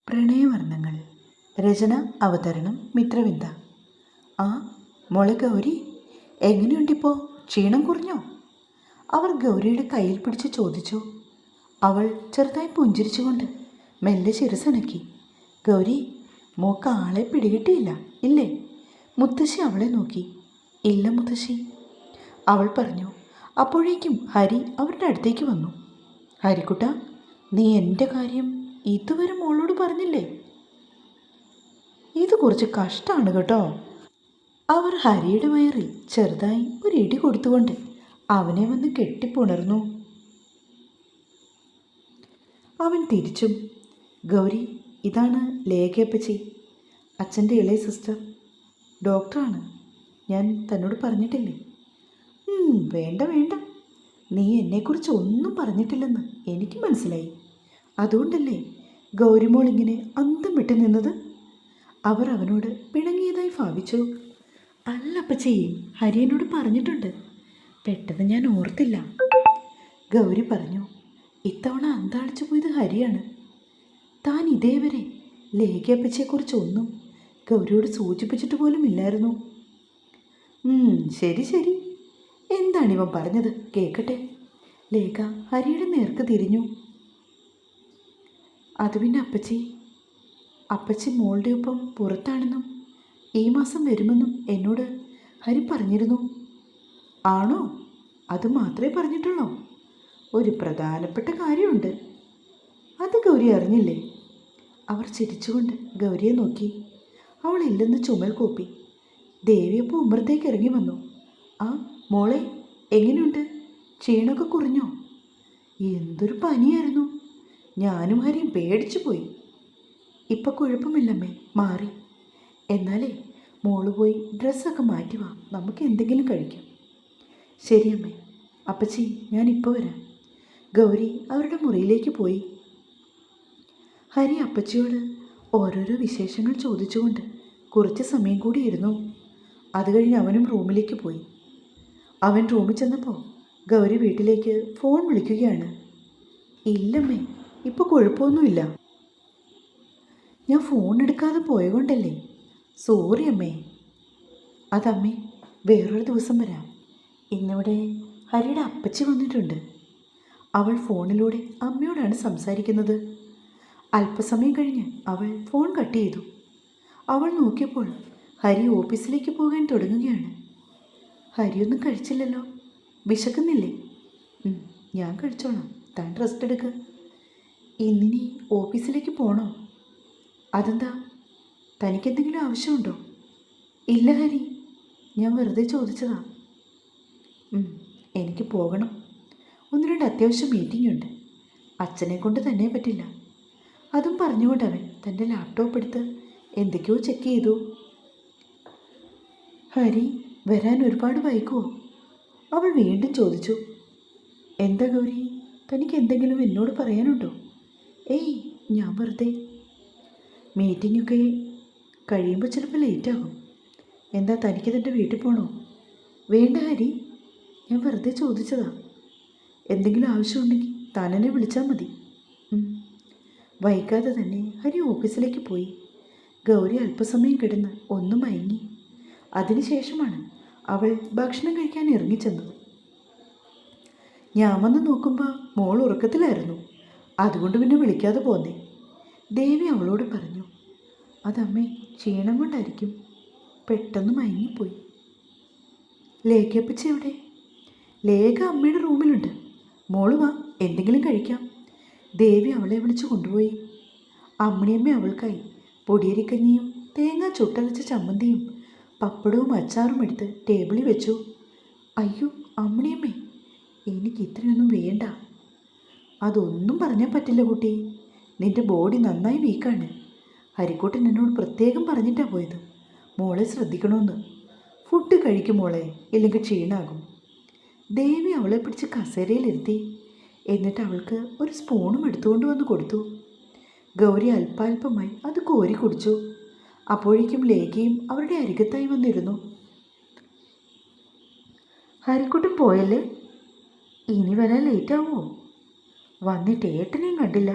പ്രണയവർണ്ണങ്ങൾ. രചന അവതരണം മിത്രവിന്ദ. ആ മോളെ ഗൗരി, എങ്ങനെയുണ്ടിപ്പോൾ? ക്ഷീണം കുറഞ്ഞോ? അവർ ഗൗരിയുടെ കയ്യിൽ പിടിച്ച് ചോദിച്ചു. അവൾ ചെറുതായി പുഞ്ചിരിച്ചുകൊണ്ട് മെല്ലെ ശിരസനക്കി. ഗൗരി, മോക്ക് ആളെ പിടികിട്ടിയില്ല ഇല്ലേ? മുത്തശ്ശി അവളെ നോക്കി. ഇല്ല മുത്തശ്ശി, അവൾ പറഞ്ഞു. അപ്പോഴേക്കും ഹരി അവരുടെ അടുത്തേക്ക് വന്നു. ഹരിക്കുട്ട, നീ എൻ്റെ കാര്യം ഇതുവരെ മോളോട് പറഞ്ഞില്ലേ? ഇത് കുറച്ച് കഷ്ടമാണ് കേട്ടോ. അവർ ഹരിയുടെ വയറിൽ ചെറുതായി ഒരു ഇടി കൊടുത്തുകൊണ്ട് അവനെ വന്ന് കെട്ടിപ്പുണർന്നു. അവൻ തിരിച്ചും. ഗൗരി, ഇതാണ് ലേഖയപ്പച്ചി, അച്ഛൻ്റെ ഇളയ സിസ്റ്റർ. ഡോക്ടറാണ്. ഞാൻ തന്നോട് പറഞ്ഞിട്ടില്ലേ? വേണ്ട വേണ്ട, നീ എന്നെക്കുറിച്ച് ഒന്നും പറഞ്ഞിട്ടില്ലെന്ന് എനിക്ക് മനസ്സിലായി. അതുകൊണ്ടല്ലേ ഗൗരിമോൾ ഇങ്ങനെ അന്തം വിട്ടു നിന്നത്? അവർ അവനോട് പിണങ്ങിയതായി ഭാവിച്ചു. അല്ല അപ്പച്ചി, ഹരിയനോട് പറഞ്ഞിട്ടുണ്ട്. പെട്ടെന്ന് ഞാൻ ഓർത്തില്ല. ഗൗരി പറഞ്ഞു. ഇത്തവണ അന്താളിച്ചു പോയത് ഹരിയാണ്. താൻ ഇതേവരെ ലേഖയപ്പച്ചയെക്കുറിച്ചൊന്നും ഗൗരിയോട് സൂചിപ്പിച്ചിട്ട് പോലും ഇല്ലായിരുന്നു. ശരി ശരി, എന്താണിവൻ പറഞ്ഞത് കേൾക്കട്ടെ. ലേഖ ഹരിയുടെ നേർക്ക് തിരിഞ്ഞു. അത് പിന്നെ അപ്പച്ചി മോളുടെ ഒപ്പം പുറത്താണെന്നും ഈ മാസം വരുമെന്നും എന്നോട് ഹരി പറഞ്ഞിരുന്നു. ആണോ? അത് മാത്രമേ പറഞ്ഞിട്ടുള്ളൂ? ഒരു പ്രധാനപ്പെട്ട കാര്യമുണ്ട്. അത് ഗൗരി അറിഞ്ഞില്ലേ? അവർ ചിരിച്ചുകൊണ്ട് ഗൗരിയെ നോക്കി. അവൾ ഇല്ലെന്ന് ചുമൽ കൂപ്പി. ദേവിയപ്പോൾ ഉമ്മറത്തേക്ക് ഇറങ്ങി വന്നു. ആ മോളെ, എങ്ങനെയുണ്ട്? ക്ഷീണമൊക്കെ കുറഞ്ഞോ? എന്തൊരു പനിയായിരുന്നു. ഞാനും ഹരിയും പേടിച്ചു പോയി. ഇപ്പം കുഴപ്പമില്ലമ്മേ, മാറി. എന്നാലേ മോള് പോയി ഡ്രസ്സൊക്കെ മാറ്റി വാ, നമുക്ക് എന്തെങ്കിലും കഴിക്കാം. ശരിയമ്മേ. അപ്പച്ചി, ഞാനിപ്പോൾ വരാം. ഗൗരി അവരുടെ മുറിയിലേക്ക് പോയി. ഹരി അപ്പച്ചിയോട് ഓരോരോ വിശേഷങ്ങൾ ചോദിച്ചുകൊണ്ട് കുറച്ച് സമയം കൂടി ഇരുന്നു. അത് കഴിഞ്ഞ് അവനും റൂമിലേക്ക് പോയി. അവൻ റൂമിൽ ചെന്നപ്പോൾ ഗൗരി വീട്ടിലേക്ക് ഫോൺ വിളിക്കുകയാണ്. ഇല്ലമ്മേ, ഇപ്പോൾ കുഴപ്പമൊന്നുമില്ല. ഞാൻ ഫോൺ എടുക്കാതെ പോയതുകൊണ്ടല്ലേ. സോറി അമ്മേ. അതമ്മേ, വേറൊരു ദിവസം വരാം. ഇന്നിവിടെ ഹരിയുടെ അപ്പച്ചി വന്നിട്ടുണ്ട്. അവൾ ഫോണിലൂടെ അമ്മയോടാണ് സംസാരിക്കുന്നത്. അല്പസമയം കഴിഞ്ഞ് അവൾ ഫോൺ കട്ട് ചെയ്തു. അവൾ നോക്കിയപ്പോൾ ഹരി ഓഫീസിലേക്ക് പോകാൻ തുടങ്ങുകയാണ്. ഹരിയൊന്നും കഴിച്ചില്ലല്ലോ. വിശക്കുന്നില്ലേ? ഞാൻ കഴിച്ചോളാം, താൻ റെസ്റ്റ് എടുക്കുക. ഇന്നിനി ഓഫീസിലേക്ക് പോകണോ? അതെന്താ, തനിക്കെന്തെങ്കിലും ആവശ്യമുണ്ടോ? ഇല്ല ഹരി, ഞാൻ വെറുതെ ചോദിച്ചതാ. എനിക്ക് പോകണം. 1-2 അത്യാവശ്യം മീറ്റിംഗ് ഉണ്ട്. അച്ഛനെ കൊണ്ട് തന്നെ പറ്റില്ല. അതും പറഞ്ഞുകൊണ്ട് അവൻ തൻ്റെ ലാപ്ടോപ്പ് എടുത്ത് എന്തൊക്കെയോ ചെക്ക് ചെയ്തു. ഹരി വരാൻ ഒരുപാട് വൈകുമോ? അവൾ വീണ്ടും ചോദിച്ചു. എന്താ ഗൗരി, തനിക്ക് എന്തെങ്കിലും എന്നോട് പറയാനുണ്ടോ? ഏയ്, ഞാൻ വെറുതെ. മീറ്റിങ്ങൊക്കെ കഴിയുമ്പോൾ ചിലപ്പോൾ ലേറ്റാകും. എന്താ, തനിക്ക് തൻ്റെ വീട്ടിൽ പോകണോ? വേണ്ട ഹരി, ഞാൻ വെറുതെ ചോദിച്ചതാ. എന്തെങ്കിലും ആവശ്യമുണ്ടെങ്കിൽ താനെന്നെ വിളിച്ചാൽ മതി. വൈകാതെ തന്നെ ഹരി ഓഫീസിലേക്ക് പോയി. ഗൗരി അല്പസമയം കിടന്ന് ഒന്ന് മയങ്ങി. അതിനുശേഷമാണ് അവൾ ഭക്ഷണം കഴിക്കാൻ ഇറങ്ങിച്ചെന്നത്. ഞാൻ വന്ന് നോക്കുമ്പോൾ മോൾ ഉറക്കത്തിലായിരുന്നു. അതുകൊണ്ട് പിന്നെ വിളിക്കാതെ പോന്നേ. ദേവി അവളോട് പറഞ്ഞു. അതമ്മേ, ക്ഷീണം കൊണ്ടായിരിക്കും, പെട്ടെന്ന് മയങ്ങിപ്പോയി. ലേഖയപ്പച്ചി എവിടെ? ലേഖ അമ്മയുടെ റൂമിലുണ്ട്. മോള് വാ, എന്തെങ്കിലും കഴിക്കാം. ദേവി അവളെ വിളിച്ചു കൊണ്ടുപോയി. അമ്മിണിയമ്മ അവൾക്കായി പൊടിയരിക്കഞ്ഞിയും തേങ്ങ ചുട്ടരച്ച ചമ്മന്തിയും പപ്പടവും അച്ചാറും എടുത്ത് ടേബിളിൽ വെച്ചു. അയ്യോ അമ്മിണിയമ്മേ, എനിക്ക് ഇത്രയൊന്നും വേണ്ട. അതൊന്നും പറഞ്ഞാൽ പറ്റില്ല കുട്ടി. നിൻ്റെ ബോഡി നന്നായി വീക്കാണ്. ഹരിക്കോട്ടൻ എന്നോട് പ്രത്യേകം പറഞ്ഞിട്ടാണ് പോയത്, മോളെ ശ്രദ്ധിക്കണമെന്ന്. ഫുഡ് കഴിക്കും മോളെ, ഇല്ലെങ്കിൽ ക്ഷീണാകും. ദേവി അവളെ പിടിച്ച് കസേരയിലിരുത്തി. എന്നിട്ട് അവൾക്ക് ഒരു സ്പൂണും എടുത്തുകൊണ്ട് വന്ന് കൊടുത്തു. ഗൗരി അല്പാൽപമായി അത് കോരി കുടിച്ചു. അപ്പോഴേക്കും ലേഖയും അവരുടെ അരികത്തായി വന്നിരുന്നു. ഹരിക്കുട്ടൻ പോയല്ലേ? ഇനി വരാൻ ലേറ്റാവുമോ? വന്നിട്ട് ഏട്ടനെയും കണ്ടില്ല.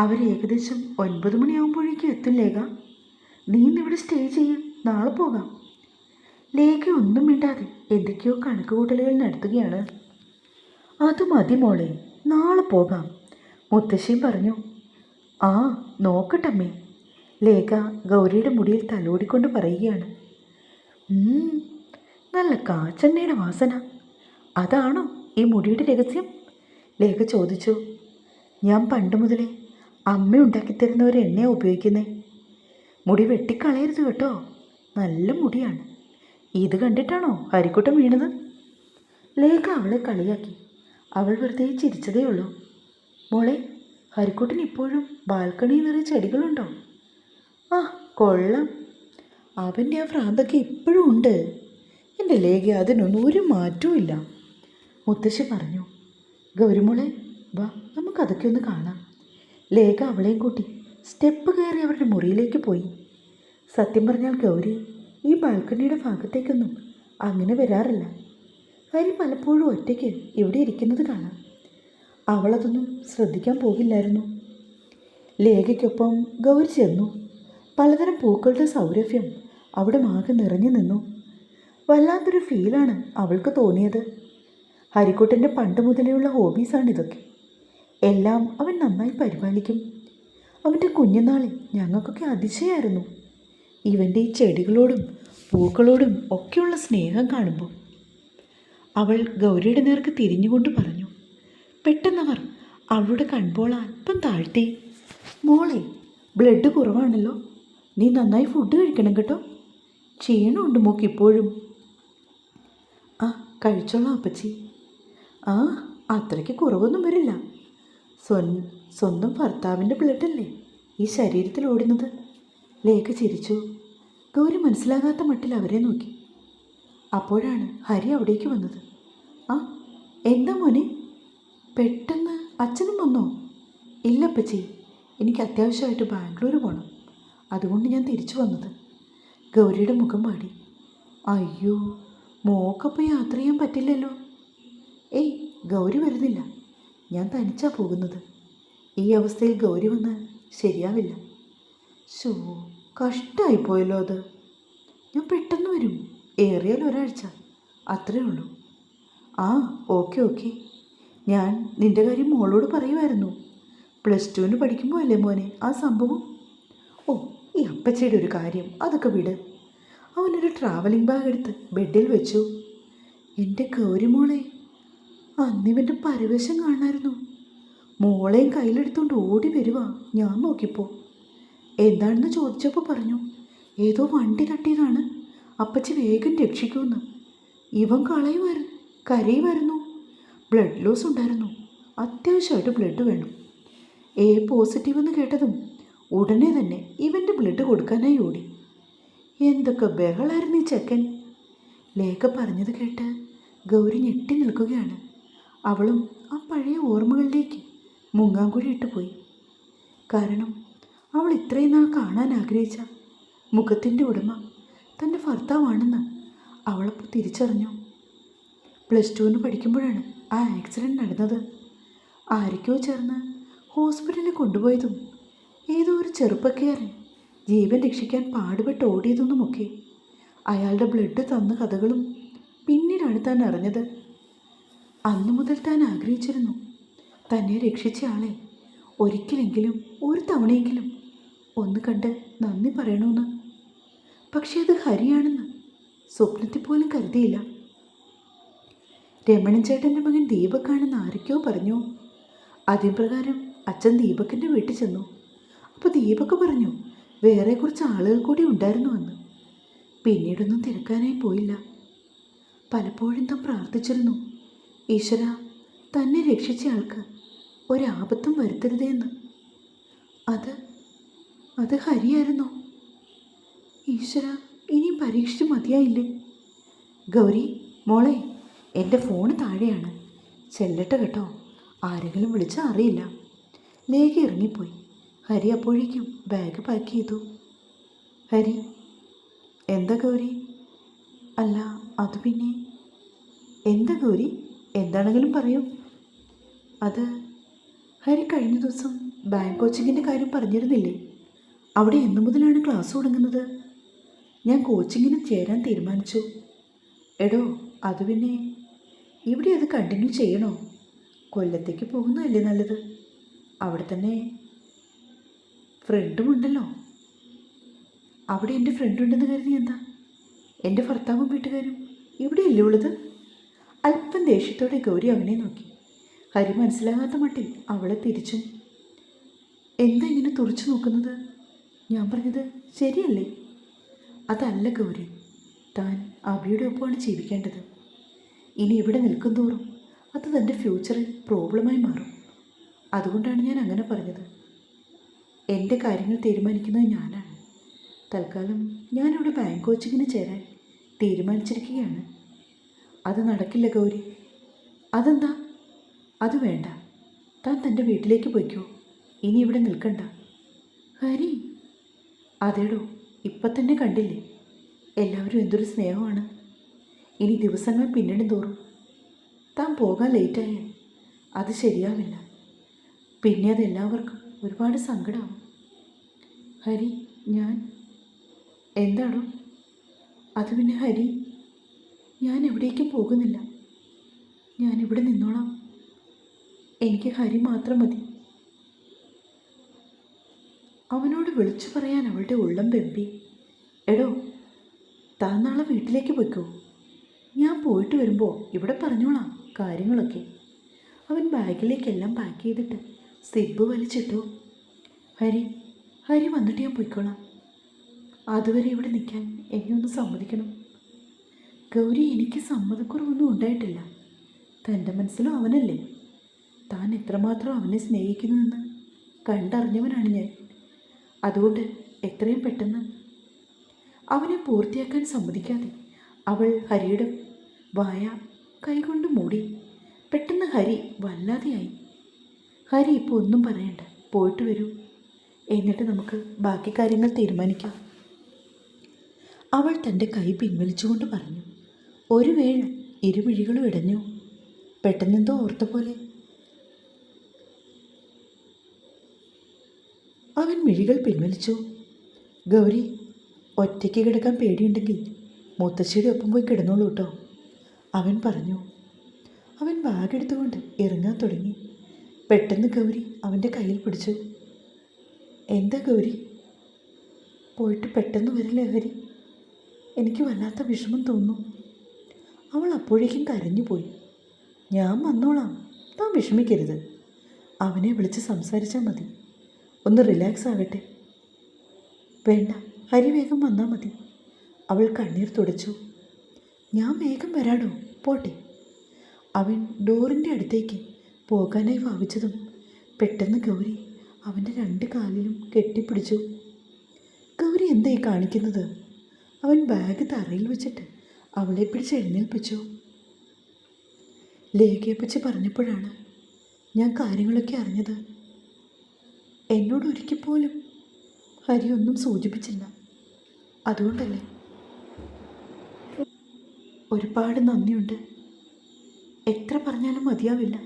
അവർ ഏകദേശം 9 മണിയാകുമ്പോഴേക്കും എത്തും ലേഖ. നീ ഇന്നിവിടെ സ്റ്റേ ചെയ്യും, നാളെ പോകാം. ലേഖ ഒന്നും മിണ്ടാതെ എന്തൊക്കെയോ കണക്കുകൂട്ടലുകൾ നടത്തുകയാണ്. അത് മതി മോളെ, നാളെ പോകാം, മുത്തശ്ശിയും പറഞ്ഞു. ആ നോക്കട്ടമ്മേ, ലേഖ ഗൗരിയുടെ മുടിയിൽ തലോടിക്കൊണ്ട് പറയുകയാണ്. നല്ല കാച്ചെണ്ണയുടെ വാസന. അതാണോ ഈ മുടിയുടെ രഹസ്യം? ലേഖ ചോദിച്ചു. ഞാൻ പണ്ട് മുതലേ അമ്മ ഉണ്ടാക്കിത്തരുന്ന ഒരു എണ്ണയാണ് ഉപയോഗിക്കുന്നേ. മുടി വെട്ടിക്കളയരുത് കേട്ടോ, നല്ല മുടിയാണ്. ഇത് കണ്ടിട്ടാണോ ഹരിക്കുട്ടൻ വീണത്? ലേഖ അവളെ കളിയാക്കി. അവൾ വെറുതെ ചിരിച്ചതേ ഉള്ളൂ. മോളെ, ഹരിക്കുട്ടൻ ഇപ്പോഴും ബാൽക്കണിയിൽ നിറയെ ചെടികളുണ്ടോ? ആ കൊള്ളാം, അവൻ്റെ ആ ഭ്രാന്തൊക്കെ ഇപ്പോഴും ഉണ്ട്. എൻ്റെ ലേഖ അതിനൊന്നും ഒരു മാറ്റവും ഇല്ല, മുത്തശ്ശി പറഞ്ഞു. ഗൗരിമോളെ വാ, നമുക്കതൊക്കെ ഒന്ന് കാണാം. ലേഖ അവളെയും കൂട്ടി സ്റ്റെപ്പ് കയറി അവരുടെ മുറിയിലേക്ക് പോയി. സത്യം പറഞ്ഞാൽ ഗൗരി ഈ ബാൽക്കണിയുടെ ഭാഗത്തേക്കൊന്നും അങ്ങനെ വരാറില്ല. ഹരി പലപ്പോഴും ഒറ്റയ്ക്ക് ഇവിടെ ഇരിക്കുന്നത് കാണാം. അവളതൊന്നും ശ്രദ്ധിക്കാൻ പോകില്ലായിരുന്നു. ലേഖയ്ക്കൊപ്പം ഗൗരി ചെന്നു. പലതരം പൂക്കളുടെ സൗരഭ്യം അവിടെ മാകെ നിറഞ്ഞു നിന്നു. വല്ലാത്തൊരു ഫീലാണ് അവൾക്ക് തോന്നിയത്. ഹരിക്കുട്ടൻ്റെ പണ്ട് മുതലെയുള്ള ഹോബീസാണിതൊക്കെ. എല്ലാം അവൻ നന്നായി പരിപാലിക്കും. അവൻ്റെ കുഞ്ഞുനാളിൽ ഞങ്ങൾക്കൊക്കെ അതിശയമായിരുന്നു ഇവൻ്റെ ഈ ചെടികളോടും പൂക്കളോടും ഒക്കെയുള്ള സ്നേഹം കാണുമ്പോൾ. അവൾ ഗൗരിയുടെ നേർക്ക് തിരിഞ്ഞുകൊണ്ട് പറഞ്ഞു. പെട്ടെന്നവർ അവളുടെ കൺപോള അല്പം താഴ്ത്തി. മോളെ, ബ്ലഡ് കുറവാണല്ലോ, നീ നന്നായി ഫുഡ് കഴിക്കണം കേട്ടോ. ക്ഷീണമുണ്ട് മോക്ക് ഇപ്പോഴും. ആ കഴിച്ചോളാം അപ്പച്ചി. ആ അത്രയ്ക്ക് കുറവൊന്നും വരില്ല. സ്വന്തം ഭർത്താവിൻ്റെ ബ്ലഡല്ലേ ഈ ശരീരത്തിൽ ഓടുന്നത്. ലേഖ ചിരിച്ചു. ഗൗരി മനസ്സിലാകാത്ത മട്ടിൽ അവരെ നോക്കി. അപ്പോഴാണ് ഹരി അവിടേക്ക് വന്നത്. ആ എന്താ മോനെ, പെട്ടെന്ന് അച്ഛനും വന്നോ? ഇല്ല അപ്പച്ചി, എനിക്ക് അത്യാവശ്യമായിട്ട് ബാംഗ്ലൂർ പോകണം, അതുകൊണ്ട് ഞാൻ തിരിച്ചു വന്നത്. ഗൗരിയുടെ മുഖം പാടി. അയ്യോ, മോക്കപ്പോൾ യാത്ര ചെയ്യാൻ പറ്റില്ലല്ലോ. ഏയ്, ഗൗരി വരുന്നില്ല, ഞാൻ തനിച്ചാണ് പോകുന്നത്. ഈ അവസ്ഥയിൽ ഗൗരി വന്നാൽ ശരിയാവില്ല. ശോ, കഷ്ടമായിപ്പോയല്ലോ അത്. ഞാൻ പെട്ടെന്ന് വരും, ഏറിയാൽ ഒരാഴ്ച, അത്രേ ഉള്ളൂ. ആ ഓക്കെ ഓക്കെ, ഞാൻ നിൻ്റെ കാര്യം മോളോട് പറയുമായിരുന്നു. +2 പഠിക്കുമ്പോൾ അല്ലേ മോനെ ആ സംഭവം? ഓ, ഈ അപ്പച്ചയുടെ ഒരു കാര്യം, അതൊക്കെ വിട്. അവനൊരു ട്രാവലിംഗ് ബാഗ് എടുത്ത് ബെഡിൽ വെച്ചു. എൻ്റെ ഗൗരിമോളെ, അന്നിവൻ്റെ പരവേശം കാണാമായിരുന്നു. മോളെയും കയ്യിലെടുത്തുകൊണ്ട് ഓടി വരുവാ. ഞാൻ നോക്കിപ്പോൾ എന്താണെന്ന് ചോദിച്ചപ്പോൾ പറഞ്ഞു ഏതോ വണ്ടി തട്ടിയതാണ്, അപ്പച്ചി വേഗം രക്ഷിക്കുമെന്ന്. ഇവൻ കരയുമായിരുന്നു. ബ്ലഡ് ലോസ് ഉണ്ടായിരുന്നു, അത്യാവശ്യമായിട്ട് ബ്ലഡ് വേണം. A+ എന്ന് കേട്ടതും ഉടനെ തന്നെ ഇവൻ്റെ ബ്ലഡ് കൊടുക്കാനായി ഓടി. എന്തൊക്കെ ബഹളായിരുന്നു ഈ ചെക്കൻ. ലേഖ പറഞ്ഞത് കേട്ട് ഗൗരി ഞെട്ടി നിൽക്കുകയാണ്. അവളും ആ പഴയ ഓർമ്മകളിലേക്ക് മുങ്ങാങ്കുഴി ഇട്ട് പോയി. കാരണം അവൾ ഇത്രയും നാൾ കാണാൻ ആഗ്രഹിച്ച മുഖത്തിൻ്റെ ഉടമ തൻ്റെ ഭർത്താവാണെന്ന് അവളപ്പോൾ തിരിച്ചറിഞ്ഞു. +2 പഠിക്കുമ്പോഴാണ് ആ ആക്സിഡൻറ്റ് നടന്നത്. ആരൊക്കെയോ ചേർന്ന് ഹോസ്പിറ്റലിൽ കൊണ്ടുപോയതും ഏതോ ഒരു ചെറുപ്പക്കാരൻ ജീവൻ രക്ഷിക്കാൻ പാടുപെട്ട് ഓടിയതെന്നുമൊക്കെ അയാളുടെ ബ്ലഡ് തന്ന കഥകളും പിന്നീടാണ് താൻ അറിഞ്ഞത്. അന്നു മുതൽ താൻ ആഗ്രഹിച്ചിരുന്നു തന്നെ രക്ഷിച്ച ആളെ ഒരിക്കലെങ്കിലും ഒരു തവണയെങ്കിലും ഒന്ന് കണ്ട് നന്ദി പറയണമെന്ന്. പക്ഷേ അത് ഹരിയാണെന്ന് സ്വപ്നത്തിൽ പോലും കരുതിയില്ല. രമണൻ ചേട്ടൻ്റെ മകൻ ദീപക്കാണെന്ന് ആരൊക്കെയോ പറഞ്ഞു. അതിപ്രകാരം അച്ഛൻ ദീപക്കിൻ്റെ വീട്ടിൽ ചെന്നു. അപ്പോൾ ദീപക്ക് പറഞ്ഞു വേറെ കുറച്ച് ആളുകൾ കൂടി ഉണ്ടായിരുന്നുവെന്ന്. പിന്നീടൊന്നും തിരക്കാനായി പോയില്ല. പലപ്പോഴും താൻ പ്രാർത്ഥിച്ചിരുന്നു, ഈശ്വര, തന്നെ രക്ഷിച്ച ആൾക്ക് ഒരാപത്തും വരുത്തരുതേന്ന്. അത് ഹരിയായിരുന്നോ? ഈശ്വര, ഇനിയും പരീക്ഷിച്ച് മതിയായില്ലേ? ഗൗരി മോളെ, എൻ്റെ ഫോൺ താഴെയാണ്, ചെല്ലട്ടെ കേട്ടോ, ആരെങ്കിലും വിളിച്ചാൽ അറിയില്ല. ലേഖ ഇറങ്ങിപ്പോയി. ഹരി അപ്പോഴേക്കും ബാഗ് പാക്ക് ചെയ്തു. ഹരി. എന്താ ഗൗരി? അല്ല, അത് പിന്നെ. എന്താ ഗൗരി, എന്താണെങ്കിലും പറയൂ. അത് ഹരി കഴിഞ്ഞ ദിവസം ബാങ്ക് കോച്ചിങ്ങിൻ്റെ കാര്യം പറഞ്ഞിരുന്നില്ലേ? അവിടെ എന്നു മുതലാണ് ക്ലാസ് തുടങ്ങുന്നത്? ഞാൻ കോച്ചിങ്ങിന് ചേരാൻ തീരുമാനിച്ചു. എടോ, അത് പിന്നെ ഇവിടെ അത് കണ്ടിന്യൂ ചെയ്യണോ? കൊല്ലത്തേക്ക് പോകുന്നതല്ലേ നല്ലത്? അവിടെ തന്നെ ഫ്രണ്ടുമുണ്ടല്ലോ. അവിടെ എൻ്റെ ഫ്രണ്ടുണ്ടെന്ന് കരുതി എന്താ? എൻ്റെ ഭർത്താവും വീട്ടുകാരും ഇവിടെയല്ലേ ഉള്ളത്? അല്പം ദേഷ്യത്തോടെ ഗൗരി അവനെ നോക്കി. ഹരി മനസ്സിലാകാത്ത മട്ടിൽ അവളെ തിരിച്ചും. എന്താ ഇങ്ങനെ തുറച്ചു നോക്കുന്നത്? ഞാൻ പറഞ്ഞത് ശരിയല്ലേ? അതല്ല ഗൗരി, താൻ അഭിയുടെ ഒപ്പമാണ് ജീവിക്കേണ്ടത്. ഇനി ഇവിടെ നിൽക്കും തോറും അത് തൻ്റെ ഫ്യൂച്ചറിൽ പ്രോബ്ലമായി മാറും. അതുകൊണ്ടാണ് ഞാൻ അങ്ങനെ പറഞ്ഞത്. എൻ്റെ കാര്യങ്ങൾ തീരുമാനിക്കുന്നത് ഞാനാണ്. തൽക്കാലം ഞാനിവിടെ ബാങ്ക് കോച്ചിങ്ങിന് ചേരാൻ തീരുമാനിച്ചിരിക്കുകയാണ്. അത് നടക്കില്ല ഗൗരി. അതെന്താ? അത് വേണ്ട. താൻ തൻ്റെ വീട്ടിലേക്ക് പോയിക്കോ. ഇനി ഇവിടെ നിൽക്കണ്ട. ഹരി. അതേടോ, ഇപ്പം തന്നെ കണ്ടില്ലേ എല്ലാവരും എന്തൊരു സ്നേഹമാണ്. ഇനി ദിവസങ്ങൾ പിന്നിടും തോറും താൻ പോകാൻ ലേറ്റായാൽ അത് ശരിയാവില്ല. പിന്നെ അതെല്ലാവർക്കും ഒരുപാട് സങ്കടമാവും. ഹരി, ഞാൻ എന്താണോ? അത് പിന്നെ ഹരി, ഞാൻ എവിടേക്കും പോകുന്നില്ല. ഞാനിവിടെ നിന്നോളാം. എനിക്ക് ഹരി മാത്രം മതി. അവനോട് വിളിച്ചു പറയാൻ അവളുടെ ഉള്ളം വെമ്പി. എടോ, താൻ നാളെ വീട്ടിലേക്ക് പോയിക്കോ. ഞാൻ പോയിട്ട് വരുമ്പോൾ ഇവിടെ പറഞ്ഞോളാം കാര്യങ്ങളൊക്കെ. അവൻ ബാഗിലേക്കെല്ലാം പാക്ക് ചെയ്തിട്ട് സിബ് വലിച്ചിട്ടു. ഹരി വന്നിട്ട് ഞാൻ പോയിക്കോളാം. അതുവരെ ഇവിടെ നിൽക്കാൻ എന്നെ ഒന്ന് സമ്മതിക്കണം. ഗൗരി, എനിക്ക് സമ്മതക്കുറവൊന്നും ഉണ്ടായിട്ടില്ല. തൻ്റെ മനസ്സിലും അവനല്ലേ. താൻ എത്രമാത്രം അവനെ സ്നേഹിക്കുന്നുവെന്ന് കണ്ടറിഞ്ഞവനാണ് ഞാൻ. അതുകൊണ്ട് എത്രയും പെട്ടെന്ന് അവനെ പൂർത്തിയാക്കാൻ സമ്മതിക്കാതെ അവൾ ഹരിയുടെ വായ കൈകൊണ്ട് മൂടി. പെട്ടെന്ന് ഹരി വല്ലാതെയായി. ഹരി ഇപ്പോൾ ഒന്നും പറയണ്ട, പോയിട്ട് വരൂ. എന്നിട്ട് നമുക്ക് ബാക്കി കാര്യങ്ങൾ തീരുമാനിക്കാം. അവൾ തൻ്റെ കൈ പിൻവലിച്ചുകൊണ്ട് പറഞ്ഞു. ഒരു വേള ഇരുമിഴികളും ഇടഞ്ഞു. പെട്ടെന്നെന്തോ ഓർത്ത പോലെ അവൻ മിഴികൾ പിൻവലിച്ചു. ഗൗരി, ഒറ്റയ്ക്ക് കിടക്കാൻ പേടിയുണ്ടെങ്കിൽ മുത്തശ്ശിയുടെ ഒപ്പം പോയി കിടന്നോളൂ കേട്ടോ, അവൻ പറഞ്ഞു. അവൻ ബാഗെടുത്തുകൊണ്ട് ഇറങ്ങാൻ തുടങ്ങി. പെട്ടെന്ന് ഗൗരി അവൻ്റെ കയ്യിൽ പിടിച്ചു. എന്താ ഗൗരി? പോയിട്ട് പെട്ടെന്ന് വരില്ലേ ഹരി? എനിക്ക് വല്ലാത്ത വിഷമം തോന്നുന്നു. അവൾ അപ്പോഴേക്കും കരഞ്ഞുപോയി. ഞാൻ വന്നോളാം, താൻ വിഷമിക്കരുത്. അവനെ വിളിച്ച് സംസാരിച്ചാൽ മതി. ഒന്ന് റിലാക്സ് ആകട്ടെ. വേണ്ട, ഹരി വേഗം വന്നാൽ മതി. അവൾ കണ്ണീർ തുടച്ചു. ഞാൻ വേഗം വരാടോ, പോട്ടെ. അവൻ ഡോറിൻ്റെ അടുത്തേക്ക് പോകാനായി ഭാവിച്ചതും പെട്ടെന്ന് ഗൗരി അവൻ്റെ 2 കാലിലും കെട്ടിപ്പിടിച്ചു. ഗൗരി എന്തായി കാണിക്കുന്നത്? അവൻ ബാഗ് തറയിൽ വെച്ചിട്ട് അവളെ പിടിച്ച് എഴുന്നേൽപ്പിച്ചു. ലേഖയെപ്പറ്റി പറഞ്ഞപ്പോഴാണ് ഞാൻ കാര്യങ്ങളൊക്കെ അറിഞ്ഞത്. എന്നോട് ഒരിക്കൽ പോലും ഹരി ഒന്നും സൂചിപ്പിച്ചില്ല. അതുകൊണ്ടല്ലേ. ഒരുപാട് നന്ദിയുണ്ട്. എത്ര പറഞ്ഞാലും മതിയാവില്ല.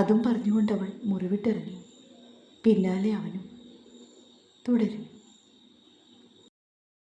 അതും പറഞ്ഞുകൊണ്ടവൾ മുറിവിട്ടിറങ്ങി. പിന്നാലെ അവനും. തുടരും.